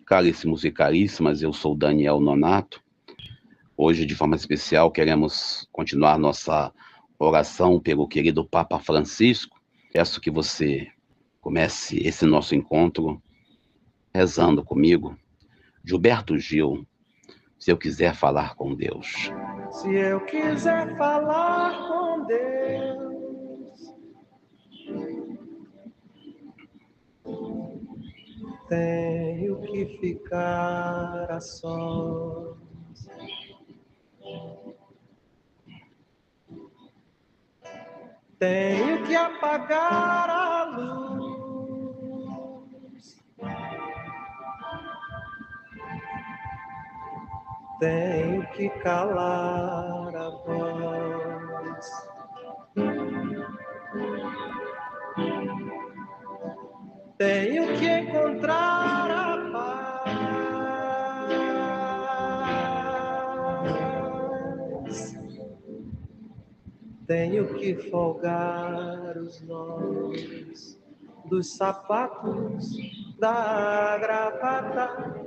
Caríssimos e caríssimas, eu sou Daniel Nonato. Hoje, de forma especial, queremos continuar nossa oração pelo querido Papa Francisco. Peço que você comece esse nosso encontro rezando comigo. Gilberto Gil, se eu quiser falar com Deus. Se eu quiser falar com Deus, tenho que ficar a sós. Tenho que apagar a luz. Tenho que calar a voz. Tenho que encontrar a paz. Tenho que folgar os nós dos sapatos, da gravata,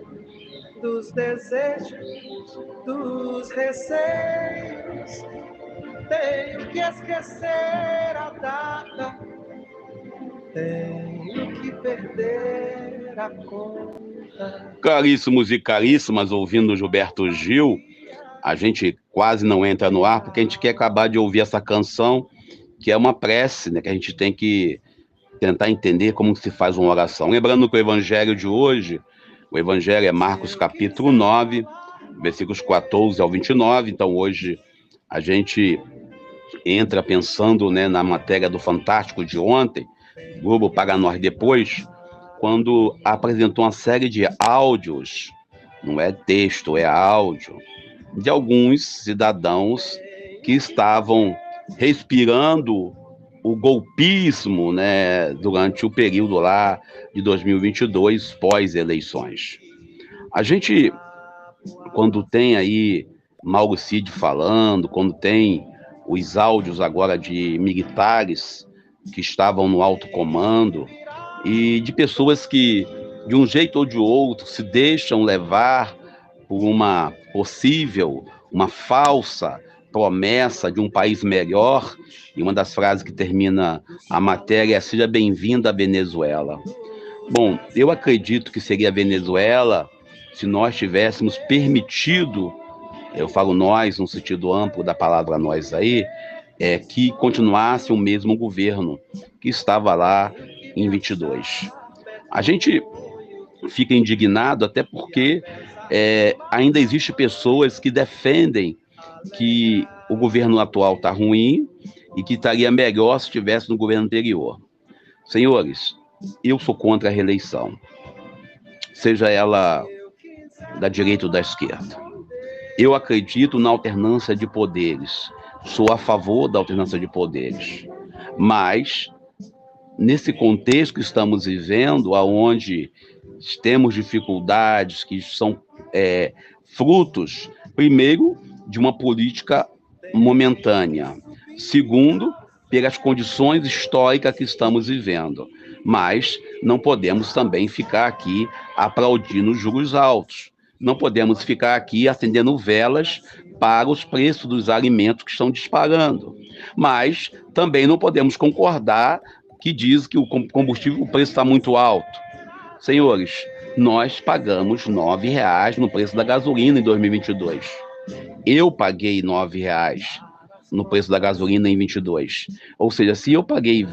dos desejos, dos receios. Tenho que esquecer a data. Tenho que perder a conta. Caríssimos e caríssimas, ouvindo Gilberto Gil, a gente quase não entra no ar, porque a gente quer acabar de ouvir essa canção, que é uma prece, né, que a gente tem que tentar entender como se faz uma oração. Lembrando que o evangelho de hoje, o evangelho é Marcos capítulo 9, versículos 14 ao 29, então hoje a gente entra pensando, né, na matéria do Fantástico de ontem, Globo Para Nós Depois, quando apresentou uma série de áudios, não é texto, é áudio, de alguns cidadãos que estavam respirando o golpismo, né, durante o período lá de 2022, pós-eleições. A gente, quando tem aí Mauro Cid falando, quando tem os áudios agora de militares que estavam no alto comando e de pessoas que, de um jeito ou de outro, se deixam levar por uma possível, uma falsa promessa de um país melhor, e uma das frases que termina a matéria é: seja bem-vinda à Venezuela. Bom, eu acredito que seria a Venezuela se nós tivéssemos permitido, eu falo nós no sentido amplo da palavra nós aí, que continuasse o mesmo governo que estava lá em 22. A gente fica indignado até porque ainda existem pessoas que defendem que o governo atual está ruim e que estaria melhor se estivesse no governo anterior. Senhores, eu sou contra a reeleição, seja ela da direita ou da esquerda. Eu acredito na alternância de poderes, sou a favor da alternância de poderes, mas nesse contexto que estamos vivendo, onde temos dificuldades que são frutos, primeiro, de uma política momentânea, segundo, pelas condições históricas que estamos vivendo, mas não podemos também ficar aqui aplaudindo juros altos, não podemos ficar aqui acendendo velas para os preços dos alimentos que estão disparando, mas também não podemos concordar que diz que o combustível, o preço está muito alto. Senhores, nós pagamos R$ 9,00 no preço da gasolina em 2022. Eu paguei R$ 9,00 no preço da gasolina em 22. Ou seja, se eu paguei,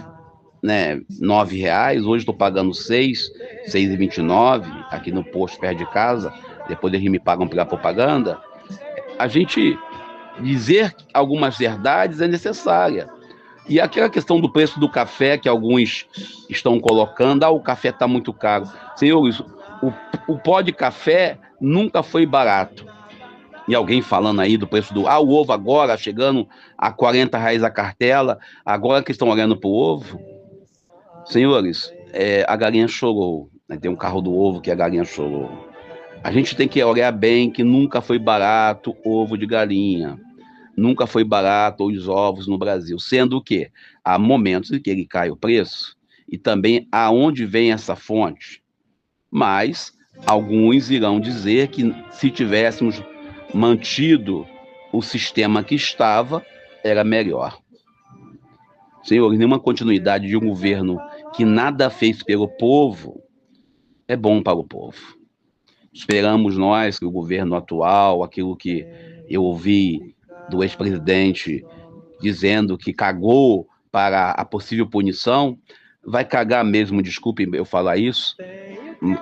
né, R$ 9,00, hoje estou pagando R$ 6,29 aqui no posto perto de casa, depois eles me pagam pela propaganda. A gente dizer algumas verdades é necessária. E aquela questão do preço do café que alguns estão colocando, o café está muito caro. Senhores, o pó de café nunca foi barato. E alguém falando aí do preço do... o ovo agora chegando a R$ 40,00 a cartela, agora que estão olhando para o ovo. Senhores, a galinha chorou. Né? Tem um carro do ovo que a galinha chorou. A gente tem que olhar bem que nunca foi barato ovo de galinha. Nunca foi barato os ovos no Brasil, sendo que há momentos em que ele cai o preço e também aonde vem essa fonte. Mas Alguns irão dizer que se tivéssemos mantido o sistema que estava, era melhor. Senhor, nenhuma continuidade de um governo que nada fez pelo povo é bom para o povo. Esperamos nós que o governo atual, aquilo que eu ouvi do ex-presidente dizendo que cagou para a possível punição, vai cagar mesmo, desculpe eu falar isso,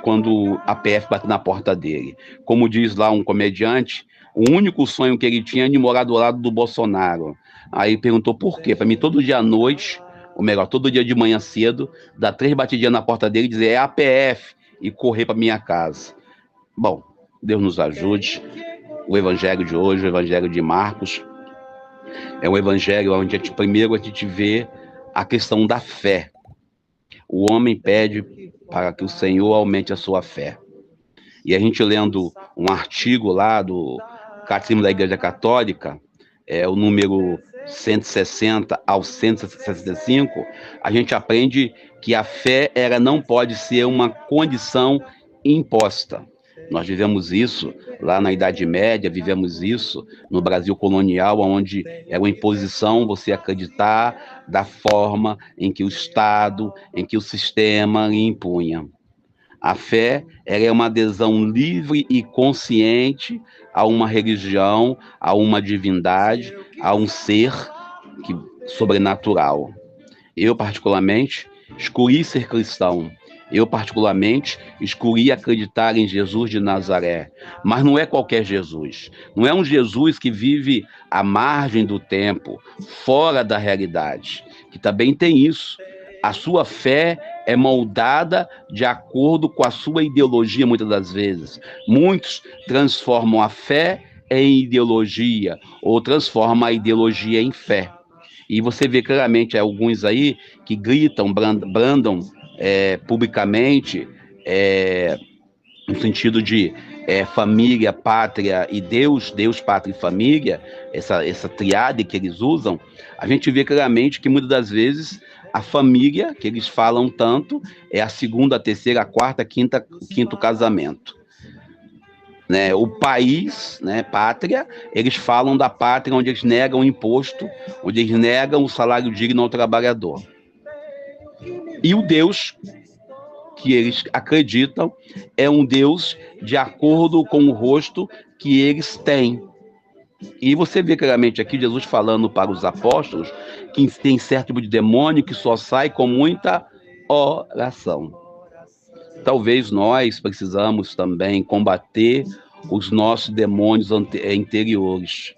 quando a PF bate na porta dele. Como diz lá um comediante, o único sonho que ele tinha é de morar do lado do Bolsonaro. Aí perguntou por quê? Para mim, todo dia à noite, ou melhor, todo dia de manhã cedo, dar 3 batidinhas na porta dele e dizer é a PF e correr para minha casa. Bom, Deus nos ajude. O evangelho de hoje, o evangelho de Marcos, é um evangelho onde primeiro a gente vê a questão da fé. O homem pede para que o Senhor aumente a sua fé. E a gente lendo um artigo lá do Catecismo da Igreja Católica, o número 160 ao 165, a gente aprende que a fé ela não pode ser uma condição imposta. Nós vivemos isso lá na Idade Média, vivemos isso no Brasil colonial, onde era uma imposição você acreditar da forma em que o Estado, em que o sistema lhe impunha. A fé ela é uma adesão livre e consciente a uma religião, a uma divindade, a um ser sobrenatural. Eu, particularmente, escolhi ser cristão. Eu, particularmente, escolhi acreditar em Jesus de Nazaré. Mas não é qualquer Jesus. Não é um Jesus que vive à margem do tempo, fora da realidade. Que também tem isso. A sua fé é moldada de acordo com a sua ideologia, muitas das vezes. Muitos transformam a fé em ideologia, ou transformam a ideologia em fé. E você vê claramente alguns aí que gritam, brandam publicamente, no sentido de família, pátria e Deus, Deus, pátria e família, essa triade que eles usam, a gente vê claramente que muitas das vezes a família, que eles falam tanto, é a segunda, a terceira, a quarta, quinto casamento. Né, o país, né, pátria, eles falam da pátria onde eles negam o imposto, onde eles negam o salário digno ao trabalhador. E o Deus que eles acreditam é um Deus de acordo com o rosto que eles têm. E você vê claramente aqui Jesus falando para os apóstolos que tem certo tipo de demônio que só sai com muita oração. Talvez nós precisamos também combater os nossos demônios interiores.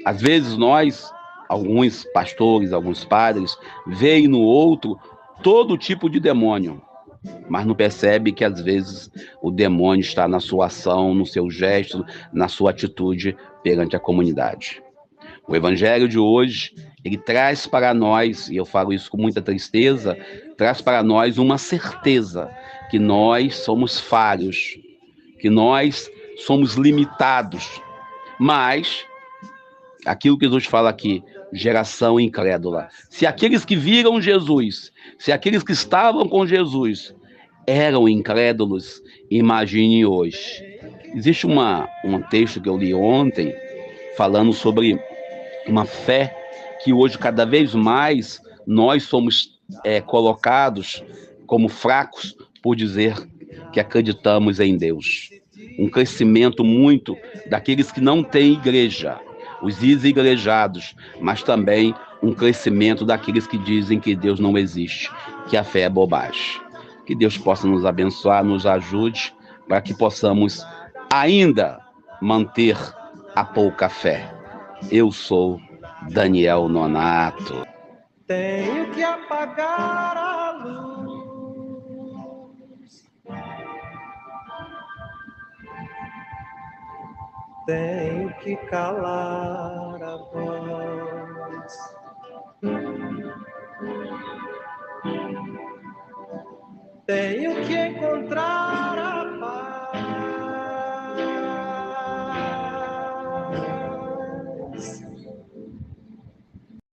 Às vezes nós, alguns pastores, alguns padres, veem no outro todo tipo de demônio, mas não percebe que às vezes o demônio está na sua ação, no seu gesto, na sua atitude perante a comunidade. O evangelho de hoje, ele traz para nós, e eu falo isso com muita tristeza, traz para nós uma certeza que nós somos falhos, que nós somos limitados, mas aquilo que Jesus fala aqui, geração incrédula. Se aqueles que viram Jesus, se aqueles que estavam com Jesus eram incrédulos, imagine hoje. Existe um texto que eu li ontem, falando sobre uma fé que hoje cada vez mais nós somos colocados como fracos por dizer que acreditamos em Deus. Um crescimento muito daqueles que não têm igreja, os desigrejados, mas também um crescimento daqueles que dizem que Deus não existe, que a fé é bobagem. Que Deus possa nos abençoar, nos ajude, para que possamos ainda manter a pouca fé. Eu sou Daniel Nonato. Tenho que apagar a luz. Tenho que calar a voz. Tenho que encontrar